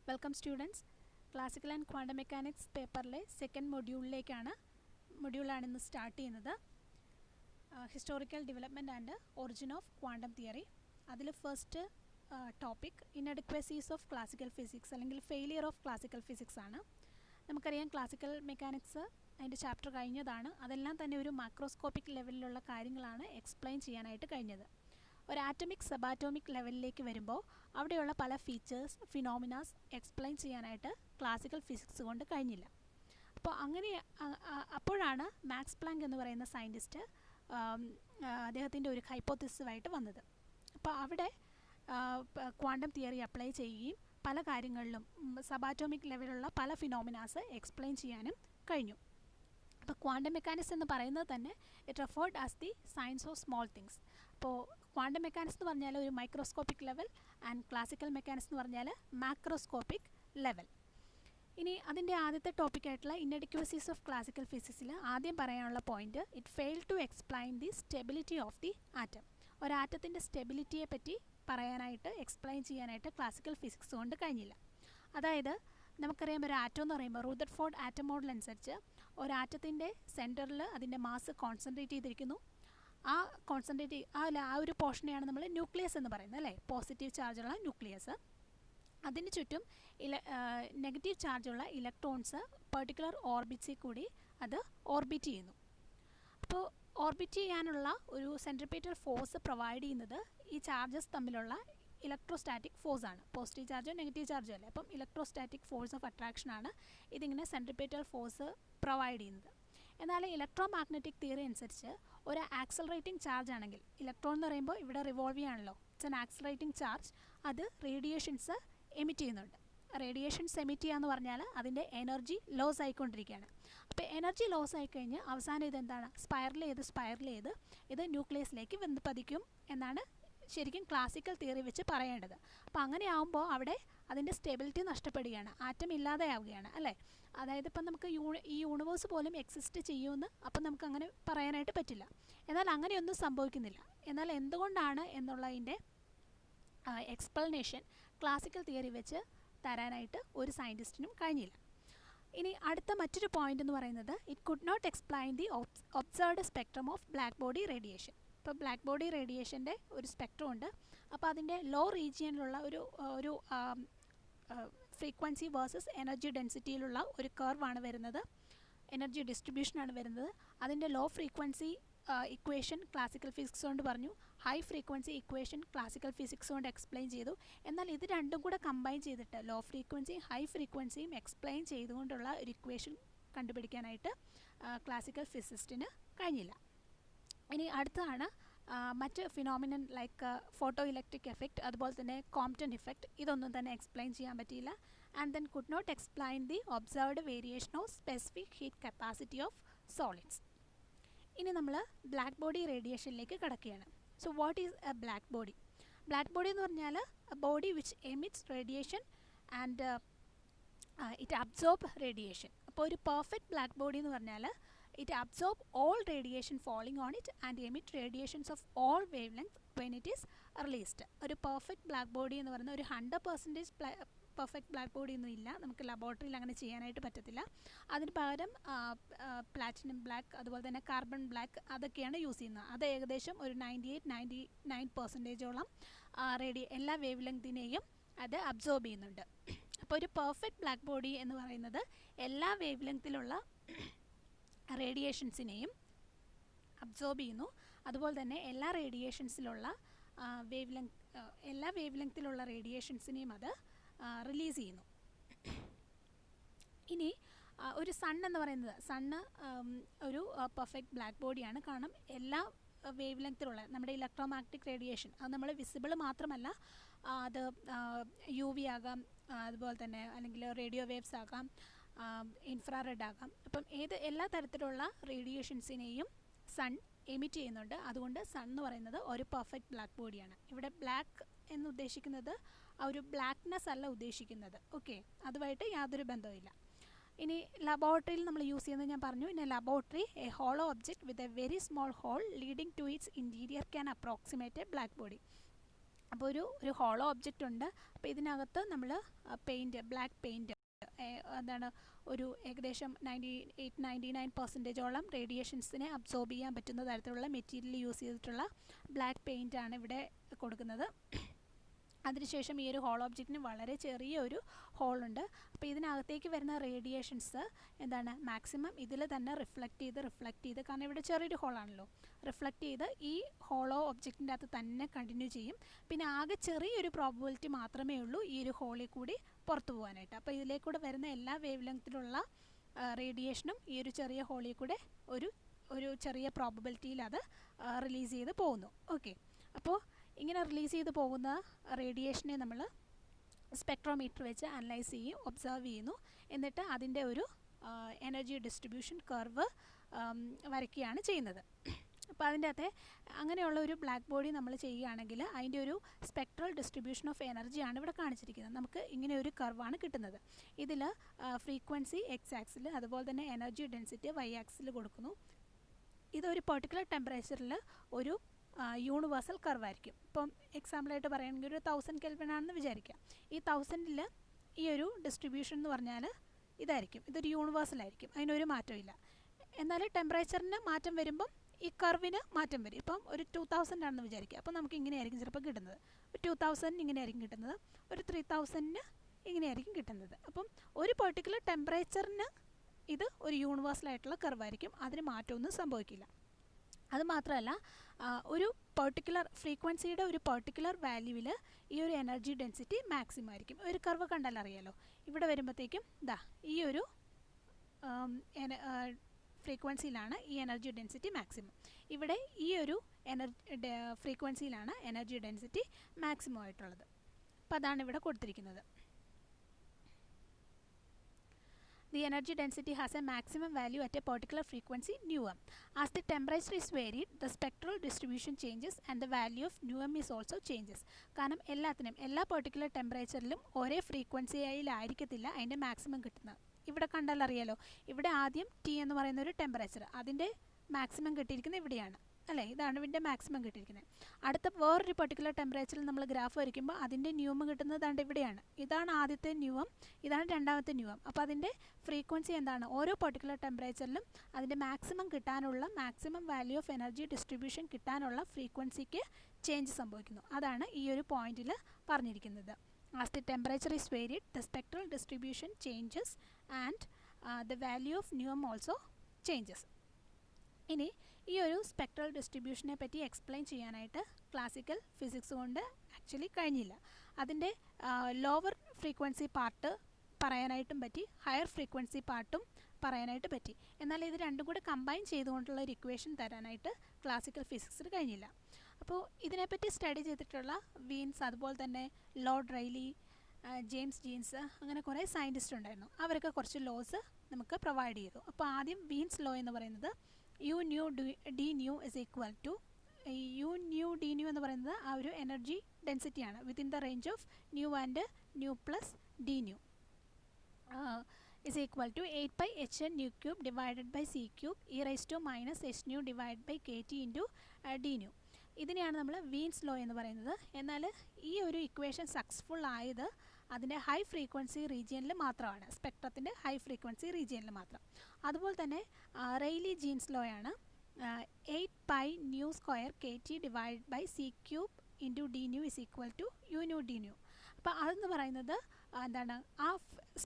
Welcome students. Classical and quantum mechanics പേപ്പറിലെ second മൊഡ്യൂളാണ് ഇന്ന് സ്റ്റാർട്ട് ചെയ്യുന്നത്. Historical development and origin of quantum theory. അതിൽ first topic inadequacies of classical physics അല്ലെങ്കിൽ failure of classical physics ആണ്. നമുക്കറിയാം classical mechanics അതിൻ്റെ ചാപ്റ്റർ കഴിഞ്ഞതാണ്. അതെല്ലാം തന്നെ ഒരു മാക്രോസ്കോപ്പിക് ലെവലിലുള്ള കാര്യങ്ങളാണ് എക്സ്പ്ലെയിൻ ചെയ്യാനായിട്ട് കഴിഞ്ഞത്. ഒരു ആറ്റമിക് സബാറ്റോമിക് ലെവലിലേക്ക് വരുമ്പോൾ അവിടെയുള്ള പല ഫീച്ചേഴ്സ് ഫിനോമിനാസ് എക്സ്പ്ലെയിൻ ചെയ്യാനായിട്ട് ക്ലാസിക്കൽ ഫിസിക്സ് കൊണ്ട് കഴിഞ്ഞില്ല. അപ്പോഴാണ് മാക്സ് പ്ലാങ്ക് എന്ന് പറയുന്ന സയൻറ്റിസ്റ്റ് അദ്ദേഹത്തിൻ്റെ ഒരു ഹൈപ്പോത്തിസിസുമായിട്ട് വന്നത്. അപ്പോൾ അവിടെ ക്വാണ്ടം തിയറി അപ്ലൈ ചെയ്യുകയും പല കാര്യങ്ങളിലും സബാറ്റോമിക് ലെവലിലുള്ള പല ഫിനോമിനാസ് എക്സ്പ്ലെയിൻ ചെയ്യാനും കഴിഞ്ഞു. അപ്പോൾ ക്വാണ്ടം മെക്കാനിക്സ് എന്ന് പറയുന്നത് തന്നെ it referred as the science of small things. അപ്പോൾ ക്വാണ്ടം മെക്കാനിക്സ് എന്ന് പറഞ്ഞാൽ ഒരു microscopic level and classical mechanics എന്ന് പറഞ്ഞാൽ മാക്രോസ്കോപ്പിക് ലെവൽ. ഇനി അതിൻ്റെ ആദ്യത്തെ ടോപ്പിക്കായിട്ടുള്ള ഇൻഅഡക്വസീസ് ഓഫ് ക്ലാസിക്കൽ ഫിസിക്സിൽ ആദ്യം പറയാനുള്ള point, it fail to explain the stability of the atom. ഒരാറ്റത്തിൻ്റെ സ്റ്റെബിലിറ്റിയെ പറ്റി പറയാനായിട്ട് എക്സ്പ്ലെയിൻ ചെയ്യാനായിട്ട് ക്ലാസിക്കൽ ഫിസിക്സ് കൊണ്ട് കഴിഞ്ഞില്ല. അതായത് നമുക്കറിയാം ഒരു ആറ്റം എന്ന് പറയുമ്പോൾ റൂദർഫോർഡ് ആറ്റം മോഡൽ അനുസരിച്ച് ഒരാറ്റത്തിൻ്റെ സെൻറ്ററിൽ അതിൻ്റെ മാസ് കോൺസെൻട്രേറ്റ് ചെയ്തിരിക്കുന്നു. ആ ഒരു പോർഷനെയാണ് നമ്മൾ ന്യൂക്ലിയസ് എന്ന് പറയുന്നത്, അല്ലേ? പോസിറ്റീവ് ചാർജുള്ള ന്യൂക്ലിയസ്. അതിന് ചുറ്റും നെഗറ്റീവ് ചാർജുള്ള ഇലക്ട്രോൺസ് പെർട്ടിക്കുലർ ഓർബിറ്റ്സിൽ കൂടി അത് ഓർബിറ്റ് ചെയ്യുന്നു. അപ്പോൾ ഓർബിറ്റ് ചെയ്യാനുള്ള ഒരു സെൻട്രിപീറ്റൽ ഫോഴ്സ് പ്രൊവൈഡ് ചെയ്യുന്നത് ഈ ചാർജസ് തമ്മിലുള്ള ഇലക്ട്രോസ്റ്റാറ്റിക് ഫോഴ്സാണ്. പോസിറ്റീവ് ചാർജോ നെഗറ്റീവ് ചാർജോ അല്ലേ. അപ്പം ഇലക്ട്രോസ്റ്റാറ്റിക് ഫോഴ്സ് ഓഫ് അട്രാക്ഷനാണ് ഇതിങ്ങനെ സെൻട്രിപീറ്റൽ ഫോഴ്സ് പ്രൊവൈഡ് ചെയ്യുന്നത്. എന്നാൽ ഇലക്ട്രോ മാഗ്നറ്റിക് തിയറി അനുസരിച്ച് ഒരു ആക്സലറേറ്റിംഗ് ചാർജ് ആണെങ്കിൽ, ഇലക്ട്രോൺ എന്ന് പറയുമ്പോൾ ഇവിടെ റിവോൾവ് ചെയ്യാണല്ലോ, ഇറ്റ്സ് ആൻ ആക്സലറേറ്റിംഗ് ചാർജ്, അത് റേഡിയേഷൻസ് എമിറ്റ് ചെയ്യുന്നുണ്ട്. റേഡിയേഷൻസ് എമിറ്റ് ചെയ്യുക എന്ന് പറഞ്ഞാൽ അതിൻ്റെ എനർജി ലോസ് ആയിക്കൊണ്ടിരിക്കുകയാണ്. അപ്പോൾ എനർജി ലോസ് ആയിക്കഴിഞ്ഞ് അവസാനം ഇതെന്താണ്, സ്പൈറൽ ചെയ്ത് ഇത് ന്യൂക്ലിയസിലേക്ക് വന്ന് പതിക്കും എന്നാണ് ശരിക്കും ക്ലാസിക്കൽ തിയറി വെച്ച് പറയേണ്ടത്. അപ്പോൾ അങ്ങനെ ആകുമ്പോൾ അവിടെ അതിൻ്റെ സ്റ്റെബിലിറ്റി നഷ്ടപ്പെടുകയാണ്, ആറ്റം ഇല്ലാതെയാവുകയാണ്, അല്ലേ? അതായത് ഇപ്പം നമുക്ക് ഈ യൂണിവേഴ്സ് പോലും എക്സിസ്റ്റ് ചെയ്യുമെന്ന് അപ്പം നമുക്ക് അങ്ങനെ പറയാനായിട്ട് പറ്റില്ല. എന്നാൽ അങ്ങനെയൊന്നും സംഭവിക്കുന്നില്ല. എന്നാൽ എന്തുകൊണ്ടാണ് എന്നുള്ളതിൻ്റെ എക്സ്പ്ലനേഷൻ ക്ലാസിക്കൽ തിയറി വെച്ച് തരാനായിട്ട് ഒരു സയൻറ്റിസ്റ്റിനും കഴിഞ്ഞില്ല. ഇനി അടുത്ത മറ്റൊരു പോയിന്റ് എന്ന് പറയുന്നത്, it could not explain the observed spectrum of black body radiation. ഇപ്പോൾ ബ്ലാക്ക് ബോഡി റേഡിയേഷൻ്റെ ഒരു സ്പെക്ട്രം ഉണ്ട്. അപ്പോൾ അതിൻ്റെ ലോ റീജിയനിലുള്ള ഒരു ഫ്രീക്വൻസി വേഴ്സസ് എനർജി ഡെൻസിറ്റിയിലുള്ള ഒരു കർവാണ് വരുന്നത്, എനർജി ഡിസ്ട്രിബ്യൂഷനാണ് വരുന്നത്. അതിൻ്റെ low frequency equation classical physics കൊണ്ട് പറഞ്ഞു, high frequency equation classical physics കൊണ്ട് എക്സ്പ്ലെയിൻ ചെയ്തു. എന്നാൽ ഇത് രണ്ടും കൂടെ കമ്പൈൻ ചെയ്തിട്ട് ലോ ഫ്രീക്വൻസിയും ഹൈ ഫ്രീക്വൻസിയും എക്സ്പ്ലെയിൻ ചെയ്തുകൊണ്ടുള്ള ഒരു ഇക്വേഷൻ കണ്ടുപിടിക്കാനായിട്ട് ക്ലാസിക്കൽ ഫിസിസ്റ്റിന് കഴിഞ്ഞില്ല. ഇനി അടുത്തതാണ് മറ്റ് phenomenon like photoelectric effect, അതുപോലെ തന്നെ കോംപ്റ്റൺ ഇഫക്റ്റ്. ഇതൊന്നും തന്നെ എക്സ്പ്ലെയിൻ ചെയ്യാൻ പറ്റിയില്ല. And then could not explain the observed variation of specific heat capacity of solids. ഇനി നമ്മൾ ബ്ലാക്ക് ബോഡി റേഡിയേഷനിലേക്ക് കടക്കുകയാണ്. So what is a black body? Black body എന്ന് പറഞ്ഞാൽ a body which emits radiation and it absorb radiation. അപ്പോൾ ഒരു perfect black body എന്ന് പറഞ്ഞാൽ it absorb all radiation falling on it and emit radiations of all wavelengths when it is released. ഒരു perfect black body എന്ന് പറയുന്നത് ഒരു 100% perfect black body ഒന്നും ഇല്ല, നമുക്ക് ലബോറട്ടറിയിൽ അങ്ങനെ ചെയ്യാനായിട്ട് പറ്റത്തില്ല. അതിന് പകരം പ്ലാറ്റിനം ബ്ലാക്ക്, അതുപോലെ തന്നെ കാർബൺ ബ്ലാക്ക്, അതൊക്കെയാണ് യൂസ് ചെയ്യുന്നത്. അത് ഏകദേശം ഒരു 98-99% എല്ലാ വേവ് ലെങ്തിനെയും അത് അബ്സോർബ് ചെയ്യുന്നുണ്ട്. അപ്പോൾ ഒരു പെർഫെക്റ്റ് ബ്ലാക്ക് ബോഡി എന്ന് പറയുന്നത് എല്ലാ വേവ് ലെങ്തിലുള്ള റേഡിയേഷൻസിനെയും അബ്സോർബ് ചെയ്യുന്നു. അതുപോലെ തന്നെ എല്ലാ വേവ് ലെങ്തിലുള്ള റേഡിയേഷൻസിനെയും അത് റിലീസ് ചെയ്യുന്നു. ഇനി ഒരു സൺ എന്ന് പറയുന്നത്, സണ്ണ് ഒരു പെർഫെക്റ്റ് ബ്ലാക്ക് ബോഡിയാണ്. കാരണം എല്ലാ വേവ് ലെങ്തിലുള്ള നമ്മുടെ ഇലക്ട്രോമാഗ്നറ്റിക് റേഡിയേഷൻ അത് നമ്മൾ വിസിബിൾ മാത്രമല്ല, അത് UV ആകാം, അതുപോലെ തന്നെ അല്ലെങ്കിൽ റേഡിയോ വേവ്സ് ആകാം, ഇൻഫ്രാറെഡ് ആകാം. അപ്പം എല്ലാ തരത്തിലുള്ള റേഡിയേഷൻസിനെയും സൺ എമിറ്റ് ചെയ്യുന്നുണ്ട്. അതുകൊണ്ട് സൺ എന്ന് പറയുന്നത് ഒരു പെർഫെക്റ്റ് ബ്ലാക്ക് ബോഡിയാണ്. ഇവിടെ ബ്ലാക്ക് എന്ന് ഉദ്ദേശിക്കുന്നത് ആ ഒരു ബ്ലാക്ക്നെസ് അല്ല ഉദ്ദേശിക്കുന്നത്, ഓക്കെ? അതുമായിട്ട് യാതൊരു ബന്ധവുമില്ല. ഇനി ലബോറട്ടറിയിൽ നമ്മൾ യൂസ് ചെയ്യുന്നത് ഞാൻ പറഞ്ഞു. In a laboratory a hollow object with a very small hole leading to its interior can approximate a black body. അപ്പോൾ ഒരു ഹോളോ ഒബ്ജക്റ്റ് ഉണ്ട്. അപ്പോൾ ഇതിനകത്ത് നമ്മൾ ബ്ലാക്ക് പെയിൻറ്റ് എന്താണ് ഒരു ഏകദേശം 98-99% റേഡിയേഷൻസിനെ അബ്സോർബ് ചെയ്യാൻ പറ്റുന്ന തരത്തിലുള്ള മെറ്റീരിയൽ യൂസ് ചെയ്തിട്ടുള്ള ബ്ലാക്ക് പെയിൻ്റാണ് ഇവിടെ കൊടുക്കുന്നത്. അതിനുശേഷം ഈ ഒരു ഹോൾ ഒബ്ജക്റ്റിന് വളരെ ചെറിയൊരു ഹോളുണ്ട്. അപ്പോൾ ഇതിനകത്തേക്ക് വരുന്ന റേഡിയേഷൻസ് എന്താണ് മാക്സിമം ഇതിൽ തന്നെ റിഫ്ലക്റ്റ് ചെയ്ത് കാരണം ഇവിടെ ചെറിയൊരു ഹോളാണല്ലോ, റിഫ്ലക്റ്റ് ചെയ്ത് ഈ ഹോളോ ഒബ്ജക്റ്റിൻ്റെ അകത്ത് തന്നെ കണ്ടിന്യൂ ചെയ്യും. പിന്നെ ആകെ ചെറിയൊരു പ്രോബബിലിറ്റി മാത്രമേ ഉള്ളൂ ഈ ഒരു ഹോളിൽ കൂടി പുറത്തു പോകാനായിട്ട്. അപ്പോൾ ഇതിലേക്കൂടെ വരുന്ന എല്ലാ വേവ് ലെങ്ത്തിലുള്ള റേഡിയേഷനും ഈ ഒരു ചെറിയ ഹോളിൽ കൂടെ ഒരു ചെറിയ പ്രോബബിലിറ്റിയിൽ അത് റിലീസ് ചെയ്ത് പോകുന്നു. ഓക്കെ, അപ്പോൾ ഇങ്ങനെ റിലീസ് ചെയ്ത് പോകുന്ന റേഡിയേഷനെ നമ്മൾ സ്പെക്ട്രോമീറ്റർ വെച്ച് അനലൈസ് ചെയ്യും, ഒബ്സർവ് ചെയ്യുന്നു. എന്നിട്ട് അതിൻ്റെ ഒരു എനർജി ഡിസ്ട്രിബ്യൂഷൻ കർവ് വരയ്ക്കുകയാണ് ചെയ്യുന്നത്. അപ്പോൾ അതിൻ്റെ അകത്തെ അങ്ങനെയുള്ള ഒരു ബ്ലാക്ക് ബോഡി നമ്മൾ ചെയ്യുകയാണെങ്കിൽ അതിൻ്റെ ഒരു സ്പെക്ട്രൽ ഡിസ്ട്രിബ്യൂഷൻ ഓഫ് എനർജിയാണ് ഇവിടെ കാണിച്ചിരിക്കുന്നത്. നമുക്ക് ഇങ്ങനെ ഒരു കർവാണ് കിട്ടുന്നത്. ഇതിൽ ഫ്രീക്വൻസി എക്സ് ആക്സിൽ, അതുപോലെ തന്നെ എനർജി ഡെൻസിറ്റി വൈ ആക്സിൽ കൊടുക്കുന്നു. ഇതൊരു പെർട്ടിക്കുലർ ടെമ്പറേച്ചറിൽ ഒരു യൂണിവേഴ്സൽ കർവായിരിക്കും. ഇപ്പം എക്സാമ്പിളായിട്ട് പറയുകയാണെങ്കിൽ ഒരു 1000 കെൽവിൻ ആണെന്ന് വിചാരിക്കാം. ഈ 1000-ൽ ഈ ഒരു ഡിസ്ട്രിബ്യൂഷൻ എന്ന് പറഞ്ഞാൽ ഇതായിരിക്കും, ഇതൊരു യൂണിവേഴ്സലായിരിക്കും, അതിനൊരു മാറ്റമില്ല. എന്നാൽ ടെമ്പറേച്ചറിന് മാറ്റം വരുമ്പം ഈ കർവിന് മാറ്റം വരും. ഇപ്പം ഒരു 2000 ആണെന്ന് വിചാരിക്കുക, അപ്പോൾ നമുക്ക് ഇങ്ങനെയായിരിക്കും ചിലപ്പോൾ കിട്ടുന്നത്. ഒരു 2000 ഇങ്ങനെയായിരിക്കും കിട്ടുന്നത്, ഒരു 3000 ഇങ്ങനെയായിരിക്കും കിട്ടുന്നത്. അപ്പം ഒരു പെർട്ടിക്കുലർ ടെമ്പറേച്ചറിന് ഇത് ഒരു യൂണിവേഴ്സലായിട്ടുള്ള കർവായിരിക്കും, അതിന് മാറ്റമൊന്നും സംഭവിക്കില്ല. അതുമാത്രമല്ല ഒരു പെർട്ടിക്കുലർ ഫ്രീക്വൻസിയുടെ ഒരു പെർട്ടിക്കുലർ വാല്യൂവിൽ ഈ ഒരു എനർജി ഡെൻസിറ്റി മാക്സിമം ആയിരിക്കും. ഒരു കർവ് കണ്ടാൽ അറിയാലോ, ഇവിടെ വരുമ്പോഴത്തേക്കും ഈ ഒരു ഫ്രീക്വൻസിയിലാണ് ഈ എനർജി ഡെൻസിറ്റി മാക്സിമം. ഇവിടെ ഈ ഒരു ഫ്രീക്വൻസിയിലാണ് എനർജി ഡെൻസിറ്റി മാക്സിമം ആയിട്ടുള്ളത്. അപ്പോൾ അതാണ് ഇവിടെ കൊടുത്തിരിക്കുന്നത്. The energy density has a maximum value at a particular frequency nu(m). As the temperature is varied, the spectral distribution changes and the value of nu(m) is also changes. കാരണം എല്ലാ particular ടെമ്പറേച്ചറിലും ഒരേ ഫ്രീക്വൻസിയിലായിരിക്കത്തില്ല അതിൻ്റെ maximum കിട്ടുന്നത്. ഇവിടെ കണ്ടാൽ അറിയാലോ, ഇവിടെ ആദ്യം ടി എന്ന് പറയുന്ന ഒരു ടെമ്പറേച്ചർ, അതിൻ്റെ മാക്സിമം കിട്ടിയിരിക്കുന്നത് ഇവിടെയാണ് അല്ലേ, ഇതാണ് ഇതിൻ്റെ മാക്സിമം കിട്ടിയിരിക്കുന്നത്. അടുത്ത വേറൊരു പെർട്ടിക്കുലർ ടെമ്പറേച്ചറിൽ നമ്മൾ ഗ്രാഫ് വരയ്ക്കുമ്പോൾ അതിൻ്റെ ന്യൂമം കിട്ടുന്നത് ദാണ്ട് ഇവിടെയാണ്. ഇതാണ് ആദ്യത്തെ ന്യൂമം, ഇതാണ് രണ്ടാമത്തെ ന്യൂമം. അപ്പോൾ അതിൻ്റെ ഫ്രീക്വൻസി എന്താണ്, ഓരോ പെർട്ടിക്കുലർ ടെമ്പറേച്ചറിലും അതിൻ്റെ മാക്സിമം കിട്ടാനുള്ള maximum value of energy distribution കിട്ടാനുള്ള ഫ്രീക്വൻസിക്ക് ചേഞ്ച് സംഭവിക്കുന്നു. അതാണ് ഈ ഒരു പോയിന്റിൽ പറഞ്ഞിരിക്കുന്നത്. As the temperature is varied, the spectral distribution changes and the value of nu(m) also changes. ഇനി ഈ ഒരു സ്പെക്ട്രൽ ഡിസ്ട്രിബ്യൂഷനെ പറ്റി എക്സ്പ്ലെയിൻ ചെയ്യാനായിട്ട് ക്ലാസിക്കൽ ഫിസിക്സ് കൊണ്ട് ആക്ച്വലി കഴിഞ്ഞില്ല. അതിൻ്റെ ലോവർ ഫ്രീക്വൻസി പാർട്ട് പറയാനായിട്ടും പറ്റി, ഹയർ ഫ്രീക്വൻസി പാർട്ടും പറയാനായിട്ട് പറ്റി. എന്നാൽ ഇത് രണ്ടും കൂടെ കമ്പൈൻ ചെയ്തുകൊണ്ടുള്ള ഒരു ഇക്വേഷൻ തരാനായിട്ട് ക്ലാസിക്കൽ ഫിസിക്സിന് കഴിഞ്ഞില്ല. അപ്പോൾ ഇതിനെപ്പറ്റി സ്റ്റഡി ചെയ്തിട്ടുള്ള വീൻസ്, അതുപോലെ തന്നെ ലോർഡ് റൈലി, ജെയിംസ് ജീൻസ്, അങ്ങനെ കുറേ സയൻറ്റിസ്റ്റ് ഉണ്ടായിരുന്നു. അവരൊക്കെ കുറച്ച് ലോസ് നമുക്ക് പ്രൊവൈഡ് ചെയ്തു. അപ്പോൾ ആദ്യം വീൻസ് ലോ എന്ന് പറയുന്നത് U nu D nu is equal to U nu D nu എന്ന് പറയുന്നത് ആ ഒരു എനർജി ഡെൻസിറ്റിയാണ് within the range of nu and nu plus D nu is equal to 8πhn nu cube divided by c cube e raised to minus h nu divided by kt into d nu. ഇതിനെയാണ് നമ്മൾ Wien's law എന്ന് പറയുന്നത്. എന്നാൽ ഈ ഒരു equation successful ആയത് അതിൻ്റെ high frequency റീജിയനിൽ മാത്രമാണ്, സ്പെക്ട്രത്തിൻ്റെ ഹൈ ഫ്രീക്വൻസി റീജിയനിൽ മാത്രം. അതുപോലെ തന്നെ റെയ്ലി ജീൻസ് ലോ ആണ് 8π(nu²) kt divide by c cube into d nu is equal to U nu D nu. അപ്പോൾ അതെന്ന് പറയുന്നത് എന്താണ്, ആ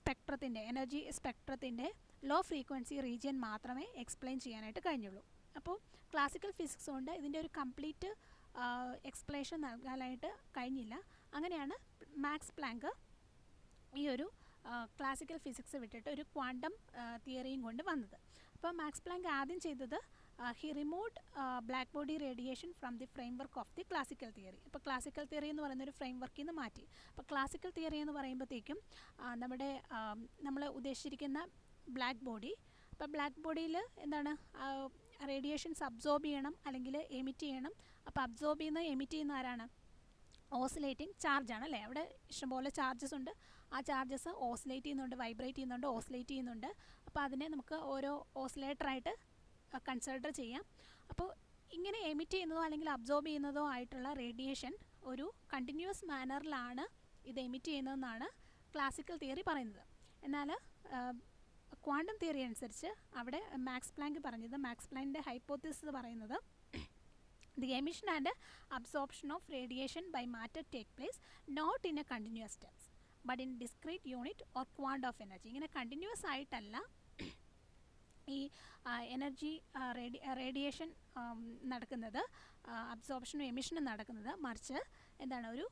സ്പെക്ട്രത്തിൻ്റെ എനർജി സ്പെക്ട്രത്തിൻ്റെ ലോ ഫ്രീക്വൻസി റീജിയൻ മാത്രമേ എക്സ്പ്ലെയിൻ ചെയ്യാനായിട്ട് കഴിഞ്ഞുള്ളൂ. അപ്പോൾ ക്ലാസിക്കൽ ഫിസിക്സ് കൊണ്ട് ഇതിൻ്റെ ഒരു കംപ്ലീറ്റ് എക്സ്പ്ലനേഷൻ നൽകാനായിട്ട് കഴിഞ്ഞില്ല. അങ്ങനെയാണ് മാക്സ് പ്ലാങ്ക് ഈ ഒരു ക്ലാസിക്കൽ ഫിസിക്സ് വിട്ടിട്ട് ഒരു ക്വാണ്ടം തിയറിയും കൊണ്ട് വന്നത്. അപ്പോൾ മാക്സ് പ്ലാങ്ക് ആദ്യം ചെയ്തത് he removed black body radiation from the framework of the classical theory. അപ്പോൾ ക്ലാസിക്കൽ തിയറി എന്ന് പറയുന്ന ഒരു ഫ്രെയിംവർക്കിൽ നിന്ന് മാറ്റി. അപ്പോൾ ക്ലാസിക്കൽ തിയറി എന്ന് പറയുമ്പോഴത്തേക്കും നമ്മൾ ഉദ്ദേശിച്ചിരിക്കുന്ന ബ്ലാക്ക് ബോഡി, അപ്പോൾ ബ്ലാക്ക് ബോഡിയിൽ എന്താണ് റേഡിയേഷൻസ് അബ്സോർബ് ചെയ്യണം അല്ലെങ്കിൽ എമിറ്റ് ചെയ്യണം. അപ്പോൾ അബ്സോർബ് ചെയ്യുന്ന എമിറ്റ് ചെയ്യുന്ന ആരാണ്, ഓസിലേറ്റിംഗ് ചാർജാണ് അല്ലേ. അവിടെ ഇഷ്ടംപോലെ ചാർജസ് ഉണ്ട്, ആ ചാർജസ് ഓസിലേറ്റ് ചെയ്യുന്നുണ്ട്, വൈബ്രേറ്റ് ചെയ്യുന്നുണ്ട്, ഓസിലേറ്റ് ചെയ്യുന്നുണ്ട്. അപ്പോൾ അതിനെ നമുക്ക് ഓരോ ഓസിലേറ്ററായിട്ട് കൺസിഡർ ചെയ്യാം. അപ്പോൾ ഇങ്ങനെ എമിറ്റ് ചെയ്യുന്നതോ അല്ലെങ്കിൽ അബ്സോർബ് ചെയ്യുന്നതോ ആയിട്ടുള്ള റേഡിയേഷൻ ഒരു കണ്ടിന്യൂസ് മാനറിലാണ് ഇത് എമിറ്റ് ചെയ്യുന്നതെന്നാണ് ക്ലാസിക്കൽ തിയറി പറയുന്നത്. എന്നാൽ ക്വാണ്ടം തിയറി അനുസരിച്ച് അവിടെ മാക്സ് പ്ലാങ്ക് പറഞ്ഞത്, മാക്സ് പ്ലാങ്കിൻ്റെ ഹൈപ്പോത്തിസിസ് പറയുന്നത് the emission and absorption of radiation by matter take place not in a continuous steps but in discrete unit or quanta of energy. ഇങ്ങനെ continuous ആയിട്ടല്ല ഈ energy radiation നടക്കുന്നത്, അബ്സോർപ്ഷനും എമിഷനും നടക്കുന്നത്, മറിച്ച് എന്താണ് ഒരു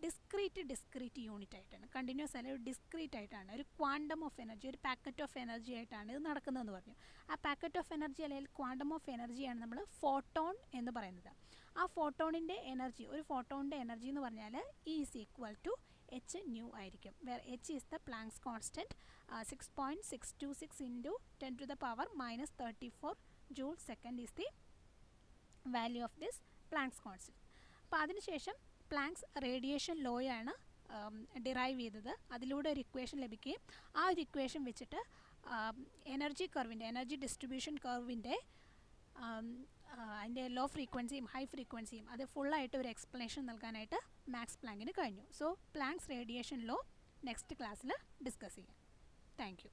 ഡിസ്ക്രീറ്റ് യൂണിറ്റ് ആയിട്ടാണ്. കണ്ടിന്യൂസ് അല്ല, ഒരു ഡിസ്ക്രീറ്റ് ആയിട്ടാണ്, ഒരു ക്വാണ്ടം ഓഫ് എനർജി, ഒരു പാക്കറ്റ് ഓഫ് എനർജി ആയിട്ടാണ് ഇത് നടക്കുന്നതെന്ന് പറഞ്ഞു. ആ പാക്കറ്റ് ഓഫ് എനർജി അല്ലെങ്കിൽ ക്വാണ്ടം ഓഫ് എനർജിയാണ് നമ്മൾ ഫോട്ടോൺ എന്ന് പറയുന്നത്. ആ ഫോട്ടോണിൻ്റെ എനർജി, ഒരു ഫോട്ടോണിൻ്റെ എനർജി എന്ന് പറഞ്ഞാൽ is equal to H nu ആയിരിക്കും. Where H is the Planck's constant, 6.626 into 10⁻⁻34 joule second is the value of this Planck's constant. അപ്പോൾ അതിനുശേഷം പ്ലാങ്ക്സ് റേഡിയേഷൻ ലോയാണ് ഡിറൈവ് ചെയ്തത്. അതിലൂടെ ഒരു ഇക്വേഷൻ ലഭിക്കുകയും ആ ഒരു ഇക്വേഷൻ വെച്ചിട്ട് എനർജി കർവിൻ്റെ, എനർജി ഡിസ്ട്രിബ്യൂഷൻ കർവിൻ്റെ അതിൻ്റെ ലോ ഫ്രീക്വൻസിയും ഹൈ ഫ്രീക്വൻസിയും അത് ഫുള്ളായിട്ട് ഒരു എക്സ്പ്ലനേഷൻ നൽകാനായിട്ട് മാക്സ് പ്ലാങ്കിന് കഴിഞ്ഞു. So Planck's radiation law next ക്ലാസ്സിൽ ഡിസ്കസ് ചെയ്യാം. Thank U.